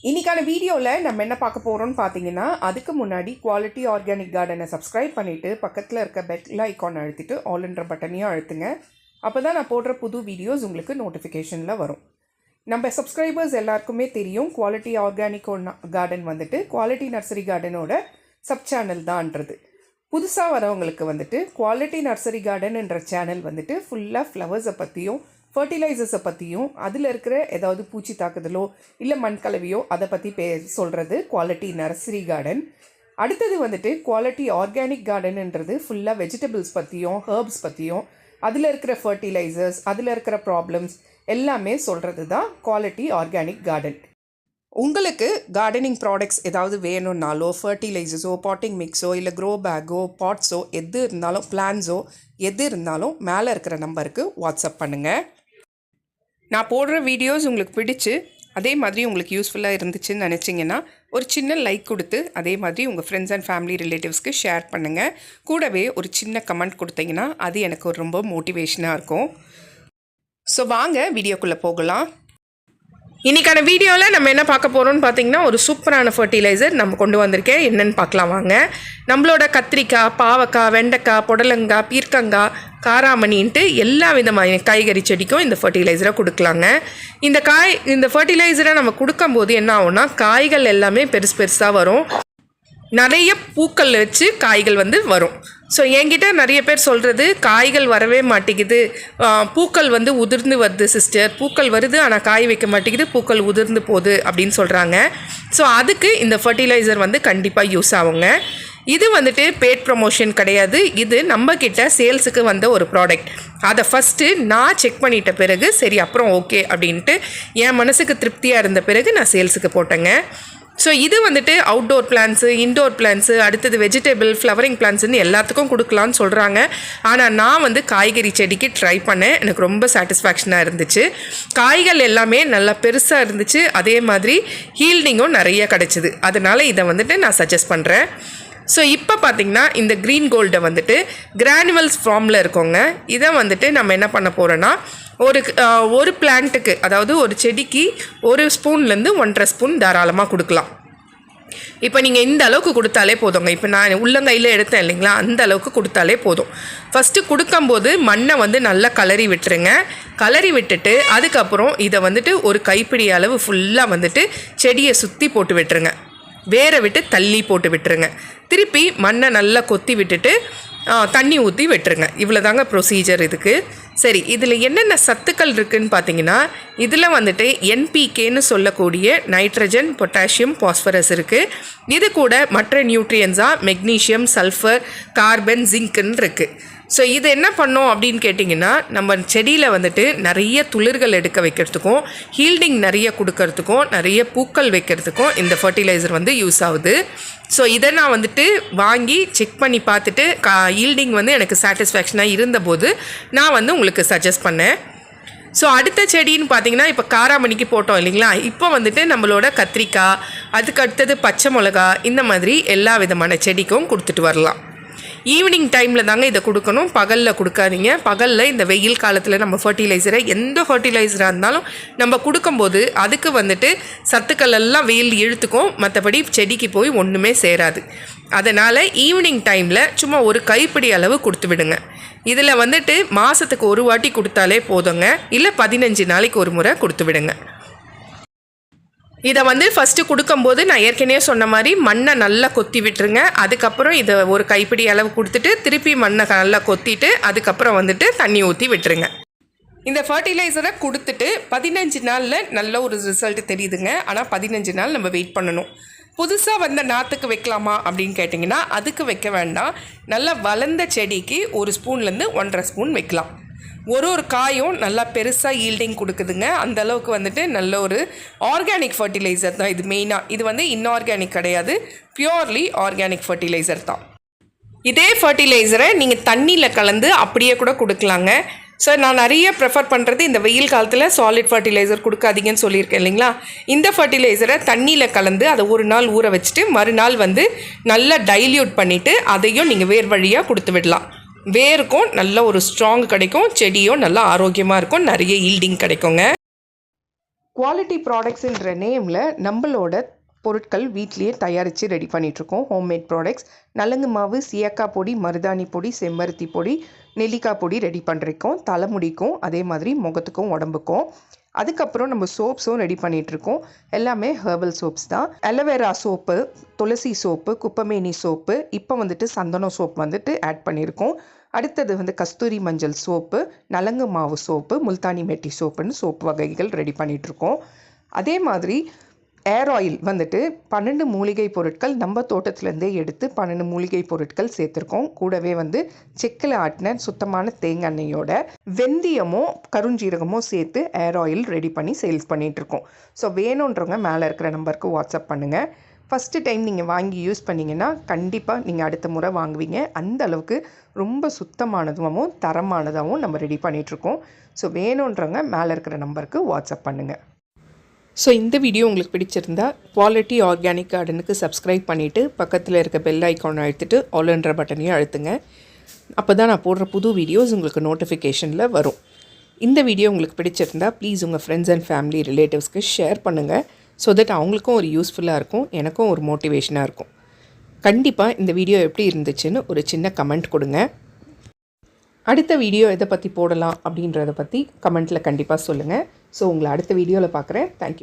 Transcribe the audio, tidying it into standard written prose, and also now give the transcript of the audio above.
இன்றைக்கான வீடியோவில் நம்ம என்ன பார்க்க போகிறோம்னு பார்த்தீங்கன்னா, அதுக்கு முன்னாடி குவாலிட்டி ஆர்கானிக் கார்டனை சப்ஸ்கிரைப் பண்ணிவிட்டு பக்கத்தில் இருக்க பெல் ஐக்கான் அழுத்திட்டு ஆல்ன்ற பட்டனையும் அழுத்துங்க. அப்போ தான் நான் போடுற புது வீடியோஸ் உங்களுக்கு நோட்டிஃபிகேஷனில் வரும். நம்ம சப்ஸ்கிரைபர்ஸ் எல்லாருக்குமே தெரியும், குவாலிட்டி ஆர்கானிக் கார்டன் வந்துட்டு குவாலிட்டி நர்சரி கார்டனோட சப் சேனல் தான்ன்றது. புதுசாக வரவங்களுக்கு வந்துட்டு குவாலிட்டி நர்சரி கார்டன் என்ற சேனல் வந்துட்டு ஃபுல்லாக ஃப்ளவர்ஸை பற்றியும் ஃபர்டிலைசர்ஸை பற்றியும் அதில் இருக்கிற ஏதாவது பூச்சி தாக்குதலோ இல்லை மண் கலவையோ அதை பற்றி சொல்கிறது குவாலிட்டி நர்சரி கார்டன். அடுத்தது வந்துட்டு குவாலிட்டி ஆர்கானிக் கார்டன்ன்றது ஃபுல்லாக வெஜிடபிள்ஸ் பற்றியும் ஹர்ப்ஸ் பற்றியும் அதில் இருக்கிற ஃபர்டிலைசர்ஸ் அதில் இருக்கிற ப்ராப்ளம்ஸ் எல்லாமே சொல்கிறது தான் குவாலிட்டி ஆர்கானிக் கார்டன். உங்களுக்கு கார்டனிங் ப்ராடக்ட்ஸ் ஏதாவது வேணும்னாலோ ஃபர்டிலைசர்ஸோ பாட்டிங் மிக்ஸோ இல்லை க்ரோ பேக்கோ பாட்ஸோ எது இருந்தாலும் பிளான்ஸோ எது இருந்தாலும் மேலே இருக்கிற நம்பருக்கு வாட்ஸ்அப் பண்ணுங்கள். நான் போடுற வீடியோஸ் உங்களுக்கு பிடிச்சு அதே மாதிரி உங்களுக்கு யூஸ்ஃபுல்லாக இருந்துச்சுன்னு நினச்சிங்கன்னா ஒரு சின்ன லைக் கொடுத்து அதே மாதிரி உங்கள் ஃப்ரெண்ட்ஸ் அண்ட் ஃபேமிலி ரிலேட்டிவ்ஸ்க்கு ஷேர் பண்ணுங்கள். கூடவே ஒரு சின்ன கமெண்ட் கொடுத்தீங்கன்னா அது எனக்கு ஒரு ரொம்ப மோட்டிவேஷனாக இருக்கும். ஸோ வாங்க வீடியோக்குள்ளே போகலாம். இன்றைக்கான வீடியோவில் நம்ம என்ன பார்க்க போகிறோம்னு பார்த்தீங்கன்னா, ஒரு சூப்பரான ஃபர்டிலைசர் நம்ம கொண்டு வந்திருக்கேன். என்னென்னு பார்க்கலாம் வாங்க. நம்மளோட கத்திரிக்காய், பாவக்காய், வெண்டைக்காய், புடலங்காய், பீர்க்கங்காய், காராமணின்ட்டு எல்லா விதமான காய்கறி செடிக்கும் இந்த ஃபர்டிலைசரை கொடுக்கலாங்க. இந்த ஃபர்டிலைசரை நம்ம கொடுக்கும்போது என்ன ஆகும்னா, காய்கள் எல்லாமே பெருசாக வரும். நிறைய பூக்கள் வச்சு காய்கள் வரும். ஸோ என்கிட்ட நிறைய பேர் சொல்கிறது, காய்கள் வரவே மாட்டேங்குது, பூக்கள் உதிர்ந்து வருது சிஸ்டர், பூக்கள் வருது ஆனால் காய் வைக்க மாட்டேங்குது, பூக்கள் உதிர்ந்து போகுது அப்படின்னு சொல்கிறாங்க. ஸோ அதுக்கு இந்த ஃபர்டிலைசர் கண்டிப்பாக யூஸ் ஆகுங்க. இது பெய்ட் ப்ரமோஷன் கிடையாது. இது நம்மக்கிட்ட சேல்ஸுக்கு வந்த ஒரு ப்ராடக்ட். அதை ஃபஸ்ட்டு நான் செக் பண்ணிட்ட பிறகு சரி அப்புறம் ஓகே அப்படின்ட்டு என் மனசுக்கு திருப்தியாக இருந்த பிறகு நான் சேல்ஸுக்கு போட்டேங்க. ஸோ இது அவுட்டோர் பிளான்ஸு, இன்டோர் பிளான்ஸு, அடுத்தது வெஜிடபிள், ஃப்ளவரிங் பிளான்ஸுன்னு எல்லாத்துக்கும் கொடுக்கலான்னு சொல்கிறாங்க. ஆனால் நான் காய்கறி செடிக்கு ட்ரை பண்ணேன். எனக்கு ரொம்ப சாட்டிஸ்ஃபேக்ஷனாக இருந்துச்சு. காய்கள் எல்லாமே நல்லா பெருசாக இருந்துச்சு. அதே மாதிரி ஹீல்டிங்கும் நிறைய கிடச்சிது. அதனால் இதை நான் சஜஸ்ட் பண்ணுறேன். ஸோ இப்போ பார்த்திங்கன்னா இந்த க்ரீன் கோல்டை கிரானுவல்ஸ் ஃபார்மில் இருக்கோங்க. இதை நம்ம என்ன பண்ண போகிறோன்னா, ஒரு பிளான்ட்டுக்கு, அதாவது ஒரு செடிக்கு 1 ஸ்பூன்லேருந்து 1.5 ஸ்பூன் தாராளமாக கொடுக்கலாம். இப்போ நீங்கள் இந்த அளவுக்கு கொடுத்தாலே போதுங்க. இப்போ நான் உள்ளங்கையில் எடுத்தேன் இல்லைங்களா, அந்த அளவுக்கு கொடுத்தாலே போதும். ஃபஸ்ட்டு கொடுக்கும்போது மண்ணை நல்லா கலரி விட்டுருங்க. கலரி விட்டுட்டு அதுக்கப்புறம் இதை ஒரு கைப்பிடி அளவு ஃபுல்லாக செடியை சுற்றி போட்டு விட்டுருங்க. வேரை விட்டு தள்ளி போட்டு விட்டுருங்க. திருப்பி மண்ணை நல்லா கொத்தி விட்டுட்டு தண்ணி ஊற்றி விட்டுருங்க. இவ்வளோ தாங்க ப்ரொசீஜர் இதுக்கு. சரி, இதில் என்னென்ன சத்துக்கள் இருக்குதுன்னு பார்த்தீங்கன்னா, இதில் என்பிகேன்னு சொல்லக்கூடிய நைட்ரஜன், பொட்டாசியம், பாஸ்பரஸ் இருக்குது. இது கூட மற்ற நியூட்ரியன்ஸாக மெக்னீஷியம், சல்ஃபர், கார்பன், ஜிங்க்குன்னு இருக்குது. ஸோ இது என்ன பண்ணோம் அப்படின்னு கேட்டிங்கன்னா, நம்ம செடியில் நிறைய துளிர்கள் எடுக்க வைக்கிறதுக்கும், ஹீல்டிங் நிறைய கொடுக்கறதுக்கும், நிறைய பூக்கள் வைக்கிறதுக்கும் இந்த ஃபர்டிலைசர் யூஸ் ஆகுது. ஸோ இதை நான் வாங்கி செக் பண்ணி பார்த்துட்டு ஹீல்டிங் எனக்கு சாட்டிஸ்ஃபேக்ஷனாக இருந்தபோது நான் உங்களுக்கு சஜஸ்ட் பண்ணேன். ஸோ அடுத்த செடின்னு பார்த்தீங்கன்னா, இப்போ காராமணிக்கு போட்டோம் இல்லைங்களா, இப்போ நம்மளோட கத்திரிக்காய், அதுக்கு அடுத்தது பச்சை மிளகா, இந்த மாதிரி எல்லா விதமான செடிக்கும் கொடுத்துட்டு வரலாம். ஈவினிங் டைமில் தாங்க இதை கொடுக்கணும், பகலில் கொடுக்காதீங்க. பகலில் இந்த வெயில் காலத்தில் நம்ம ஃபர்டிலைசரை, எந்த ஃபர்டிலைசராக இருந்தாலும் நம்ம கொடுக்கும்போது அதுக்கு சத்துக்கள் எல்லாம் வெயில் இழுத்துக்கும், மற்றபடி செடிக்கு போய் ஒன்றுமே சேராது. அதனால் ஈவினிங் டைமில் சும்மா ஒரு கைப்பிடி அளவு கொடுத்து விடுங்க. இதில் மாதத்துக்கு ஒரு வாட்டி கொடுத்தாலே போதுங்க, இல்லை 15 நாளைக்கு ஒரு முறை கொடுத்து விடுங்க. இதை ஃபஸ்ட்டு கொடுக்கும்போது நான் ஏற்கனவே சொன்ன மாதிரி மண்ணை நல்லா கொத்தி விட்டுருங்க. அதுக்கப்புறம் இதை ஒரு கைப்பிடி அளவு கொடுத்துட்டு திருப்பி மண்ணை நல்லா கொத்திட்டு அதுக்கப்புறம் தண்ணி ஊற்றி விட்டுருங்க. இந்த ஃபர்டிலைசரை கொடுத்துட்டு 15 நாளில் நல்ல ஒரு ரிசல்ட் தெரியுதுங்க. ஆனால் 15 நாள் நம்ம வெயிட் பண்ணணும். புதுசாக வந்த நாற்றுக்கு வைக்கலாமா அப்படின்னு கேட்டிங்கன்னா, அதுக்கு வைக்க வேண்டாம். நல்லா வளர்ந்த செடிக்கு 1 ஸ்பூன்லேருந்து 1.5 ஸ்பூன் வைக்கலாம். ஒரு காயும் நல்லா பெருசாக ஈல்டிங் கொடுக்குதுங்க. அந்தளவுக்கு நல்ல ஒரு ஆர்கானிக் ஃபர்டிலைசர் தான் இது. மெயினாக இது இன்ஆர்கானிக் கிடையாது, பியூர்லி ஆர்கானிக் ஃபர்டிலைசர் தான். இதே ஃபர்டிலைசரை நீங்கள் தண்ணியில் கலந்து அப்படியே கூட கொடுக்கலாங்க. ஸோ நான் நிறைய ப்ரிஃபர் பண்ணுறது, இந்த வெயில் காலத்தில் சாலிட் ஃபர்டிலைசர் கொடுக்காதீங்கன்னு சொல்லியிருக்கேன் இல்லைங்களா. இந்த ஃபர்டிலைசரை தண்ணியில் கலந்து அதை ஒரு நாள் ஊற வச்சுட்டு மறுநாள் நல்லா டைல்யூட் பண்ணிவிட்டு அதையும் நீங்கள் வேர் வழியாக கொடுத்து விடலாம். வேருக்கும் நல்ல ஒரு ஸ்ட்ராங் கிடைக்கும், செடியும் நல்லா ஆரோக்கியமாக இருக்கும், நிறைய ஈல்டிங் கிடைக்குங்க. குவாலிட்டி ப்ராடக்ட்ஸுன்ற நேமில் நம்மளோட பொருட்கள் வீட்லேயே தயாரித்து ரெடி பண்ணிகிட்ருக்கோம். ஹோம்மேட் ப்ராடக்ட்ஸ் நலங்கு மாவு, சீயக்காய் பொடி, மருதாணி பொடி, செம்பருத்தி பொடி, நெல்லிக்காய் பொடி ரெடி பண்ணிருக்கோம். தலைமுடிக்கும் அதே மாதிரி முகத்துக்கும் உடம்புக்கும். அதுக்கப்புறம் நம்ம சோப்ஸும் ரெடி பண்ணிகிட்ருக்கோம். எல்லாமே ஹெர்பல் சோப்ஸ் தான். அலோவேரா சோப்பு, துளசி சோப்பு, குப்பமேனி சோப்பு, இப்போ வந்துட்டு சந்தனம் சோப் வந்துட்டு ஆட் பண்ணியிருக்கோம். அடுத்தது வந்து கஸ்தூரி மஞ்சள் சோப்பு, நலங்கு மாவு சோப்பு, முல்தானி மெட்டி சோப்புன்னு சோப்பு வகைகள் ரெடி பண்ணிகிட்ருக்கோம். அதே மாதிரி ஏர் ஆயில் வந்துட்டு 12 மூலிகை பொருட்கள் நம்ம தோட்டத்துலேருந்தே எடுத்து 12 மூலிகை பொருட்கள் சேர்த்துருக்கோம். கூடவே வந்து செக்கில் ஆட்டின சுத்தமான தேங்காய் எண்ணெயோட வெந்தயமோ கருஞ்சீரகமோ சேர்த்து ஏர் ஆயில் ரெடி பண்ணி சேல்ஸ் பண்ணிகிட்ருக்கோம். ஸோ வேணுன்றவங்க மேலே இருக்கிற நம்பருக்கு வாட்ஸ்அப் பண்ணுங்கள். ஃபஸ்ட்டு டைம் நீங்கள் வாங்கி யூஸ் பண்ணிங்கன்னா கண்டிப்பாக நீங்கள் அடுத்த முறை வாங்குவீங்க. அந்த அளவுக்கு ரொம்ப சுத்தமானதாகவும் தரமானதாகவும் நம்ம ரெடி பண்ணிகிட்ருக்கோம். ஸோ வேணுன்றவங்க மேலே இருக்கிற நம்பருக்கு வாட்ஸ்அப் பண்ணுங்கள். ஸோ இந்த வீடியோ உங்களுக்கு பிடிச்சிருந்தா குவாலிட்டி ஆர்கானிக் கார்டனுக்கு சப்ஸ்கிரைப் பண்ணிவிட்டு பக்கத்தில் இருக்க பெல் ஐக்கானை அழுத்திட்டு ஆல்ன்ற பட்டனையும் அழுத்துங்க. அப்போ தான் நான் போடுற புது வீடியோஸ் உங்களுக்கு நோட்டிஃபிகேஷனில் வரும். இந்த வீடியோ உங்களுக்கு பிடிச்சிருந்தா ப்ளீஸ் உங்கள் ஃப்ரெண்ட்ஸ் அண்ட் ஃபேமிலி ரிலேட்டிவ்ஸ்க்கு ஷேர் பண்ணுங்கள். ஸோ தட் அவங்களுக்கும் ஒரு யூஸ்ஃபுல்லாக இருக்கும், எனக்கும் ஒரு மோட்டிவேஷனாக இருக்கும். கண்டிப்பாக இந்த வீடியோ எப்படி இருந்துச்சுன்னு ஒரு சின்ன கமெண்ட் கொடுங்க. அடுத்த வீடியோ எதை பற்றி போடலாம் அப்படின்றத பற்றி கமெண்ட்டில் கண்டிப்பாக சொல்லுங்கள். ஸோ உங்களை அடுத்த வீடியோவில் பார்க்குறேன். தேங்க்யூ.